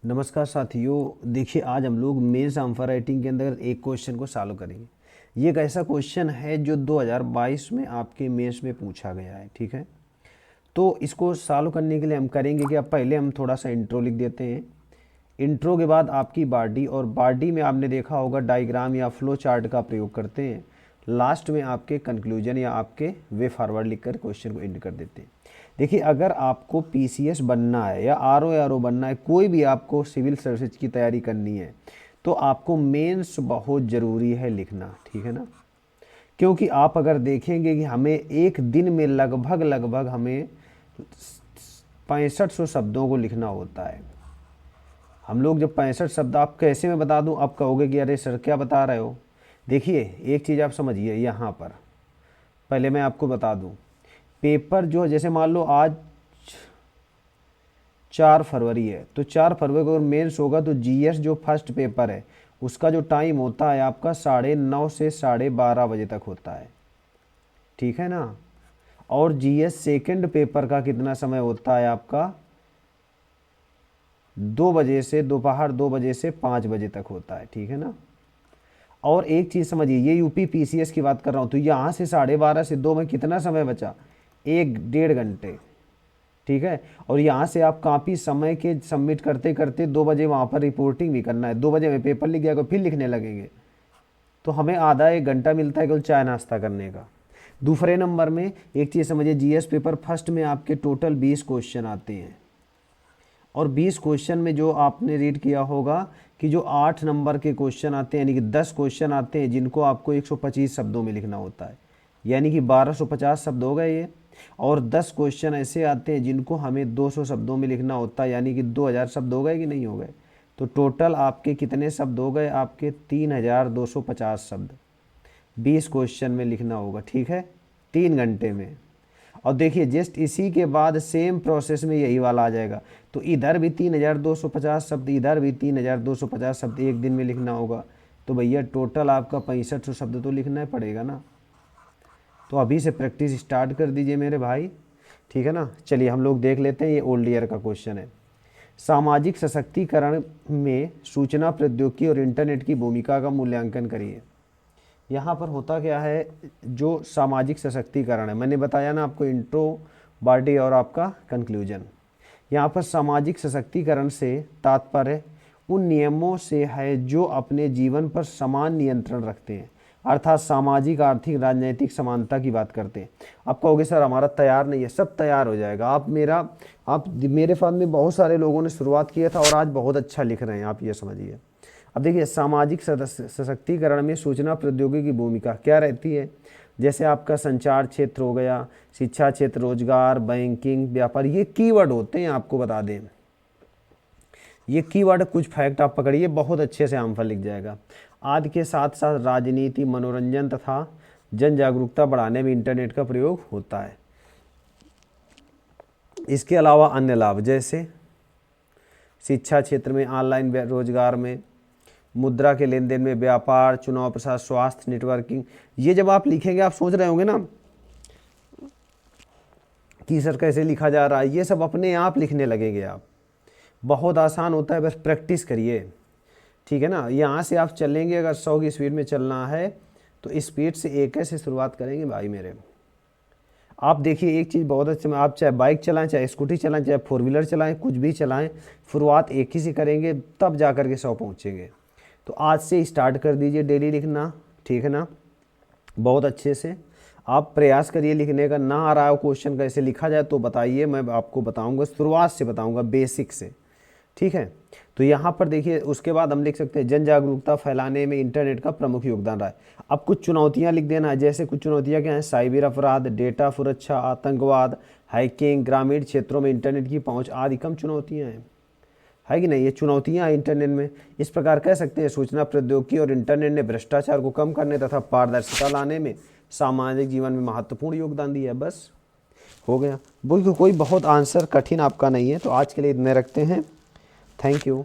नमस्कार साथियों, देखिए आज हम लोग मेंस आंसर राइटिंग के अंदर एक क्वेश्चन को सॉल्व करेंगे। ये एक ऐसा क्वेश्चन है जो 2022 में आपके मेंस में पूछा गया है। ठीक है, तो इसको सॉल्व करने के लिए हम करेंगे कि अब पहले हम थोड़ा सा इंट्रो लिख देते हैं। इंट्रो के बाद आपकी बॉडी, और बॉडी में आपने देखा होगा डायग्राम या फ्लो चार्ट का प्रयोग करते हैं। लास्ट में आपके कंक्लूजन या आपके वे फॉरवर्ड लिखकर क्वेश्चन को एंड कर देते हैं। देखिए, अगर आपको पीसीएस बनना है या आरओ बनना है, कोई भी आपको सिविल सर्विस की तैयारी करनी है, तो आपको मेंस बहुत ज़रूरी है लिखना। ठीक है ना, क्योंकि आप अगर देखेंगे कि हमें एक दिन में लगभग हमें 6500 शब्दों को लिखना होता है। हम लोग जब 65 शब्द, आप कैसे मैं बता दूं, आप कहोगे कि अरे सर क्या बता रहे हो। देखिए, एक चीज़ आप समझिए, यहाँ पर पहले मैं आपको बता दूं, पेपर जो जैसे मान लो आज 4 फरवरी है, तो 4 फरवरी को अगर मेंस होगा तो जीएस जो फर्स्ट पेपर है उसका जो टाइम होता है आपका 9:30 से 12:30 बजे तक होता है। ठीक है ना, और जीएस सेकंड पेपर का कितना समय होता है आपका 2 बजे से, दोपहर 2 बजे से 5 बजे तक होता है। ठीक है ना, और एक चीज़ समझिए, ये यूपी पीसीएस की बात कर रहा हूँ, तो यहाँ से 12:30 से 2 में कितना समय बचा, 1-1.5 घंटे। ठीक है, और यहाँ से आप काफ़ी समय के सबमिट करते करते 2 बजे वहाँ पर रिपोर्टिंग भी करना है, 2 बजे में पेपर लिख गया, फिर लिखने लगेंगे, तो हमें आधा 1 घंटा मिलता है केवल चाय नाश्ता करने का। दूसरे नंबर में एक चीज़ समझिए, जीएस पेपर फर्स्ट में आपके टोटल 20 क्वेश्चन आते हैं, और 20 क्वेश्चन में जो आपने रीड किया होगा कि जो 8 नंबर के क्वेश्चन आते हैं, यानी कि 10 क्वेश्चन आते हैं जिनको आपको 125 शब्दों में लिखना होता है, यानी कि 1250 शब्द हो गए ये। और 10 क्वेश्चन ऐसे आते हैं जिनको हमें 200 शब्दों में लिखना होता है, यानी कि 2000 शब्द हो गए कि नहीं हो गए। तो टोटल आपके कितने शब्द हो गए, आपके 3250 शब्द 20 क्वेश्चन में लिखना होगा। ठीक है, 3 घंटे में। और देखिए, जस्ट इसी के बाद सेम प्रोसेस में यही वाला आ जाएगा, तो इधर भी 3250 शब्द, इधर भी 3250 शब्द एक दिन में लिखना होगा। तो भैया टोटल आपका 6500 शब्द तो लिखना पड़ेगा ना। तो अभी से प्रैक्टिस स्टार्ट कर दीजिए मेरे भाई। ठीक है ना, चलिए हम लोग देख लेते हैं। ये ओल्ड ईयर का क्वेश्चन है, सामाजिक सशक्तिकरण में सूचना प्रौद्योगिकी और इंटरनेट की भूमिका का मूल्यांकन करिए। यहाँ पर होता क्या है, जो सामाजिक सशक्तिकरण है, मैंने बताया ना आपको, इंट्रो, बॉडी और आपका कंक्लूजन। यहाँ पर सामाजिक सशक्तिकरण से तात्पर्य उन नियमों से है जो अपने जीवन पर समान नियंत्रण रखते हैं, अर्थात सामाजिक, आर्थिक, राजनीतिक समानता की बात करते हैं। आप कहोगे सर हमारा तैयार नहीं है, सब तैयार हो जाएगा। आप मेरे साथ में बहुत सारे लोगों ने शुरुआत किया था और आज बहुत अच्छा लिख रहे हैं, आप ये समझिए। अब देखिए, सामाजिक सशक्तिकरण में सूचना प्रौद्योगिकी की भूमिका क्या रहती है, जैसे आपका संचार क्षेत्र हो गया, शिक्षा क्षेत्र, रोजगार, बैंकिंग, व्यापार, ये कीवर्ड होते हैं। आपको बता दें, ये कीवर्ड कुछ फैक्ट आप पकड़िए, बहुत अच्छे से आंसर लिख जाएगा। आज के साथ साथ राजनीति, मनोरंजन तथा जन जागरूकता बढ़ाने में इंटरनेट का प्रयोग होता है। इसके अलावा अन्य लाभ जैसे शिक्षा क्षेत्र में, ऑनलाइन रोजगार में, मुद्रा के लेन देन में, व्यापार, चुनाव प्रसार, स्वास्थ्य, नेटवर्किंग। ये जब आप लिखेंगे आप सोच रहे होंगे ना कि सर कैसे लिखा जा रहा है, ये सब अपने आप लिखने लगेंगे आप। बहुत आसान होता है, बस प्रैक्टिस करिए। ठीक है ना, यहाँ से आप चलेंगे, अगर 100 की स्पीड में चलना है तो स्पीड से 1 से शुरुआत करेंगे भाई मेरे। आप देखिए एक चीज़ बहुत अच्छी, आप चाहे बाइक चलाएं, चाहे स्कूटी चलाएं, चाहे 4 व्हीलर चलाएं, कुछ भी चलाएं, शुरुआत 1 ही से करेंगे, तब जा कर के 100 पहुँचेंगे। तो आज से स्टार्ट कर दीजिए डेली लिखना। ठीक है ना, बहुत अच्छे से आप प्रयास करिए लिखने का। ना आ रहा हो क्वेश्चन कैसे लिखा जाए तो बताइए, मैं आपको बताऊंगा, शुरुआत से बताऊंगा, बेसिक से। ठीक है, तो यहाँ पर देखिए, उसके बाद हम लिख सकते हैं जन जागरूकता फैलाने में इंटरनेट का प्रमुख योगदान रहा है। अब कुछ चुनौतियाँ लिख देना है, जैसे कुछ चुनौतियाँ क्या हैं, साइबर अपराध, डेटा सुरक्षा, आतंकवाद, हैकिंग, ग्रामीण क्षेत्रों में इंटरनेट की पहुँच आदि कम चुनौतियाँ हैं, है कि नहीं। ये चुनौतियां हैं इंटरनेट में। इस प्रकार कह सकते हैं सूचना प्रौद्योगिकी और इंटरनेट ने भ्रष्टाचार को कम करने तथा पारदर्शिता लाने में सामाजिक जीवन में महत्वपूर्ण योगदान दिया है। बस हो गया, कोई बहुत आंसर कठिन आपका नहीं है। तो आज के लिए इतने रखते हैं। Thank you.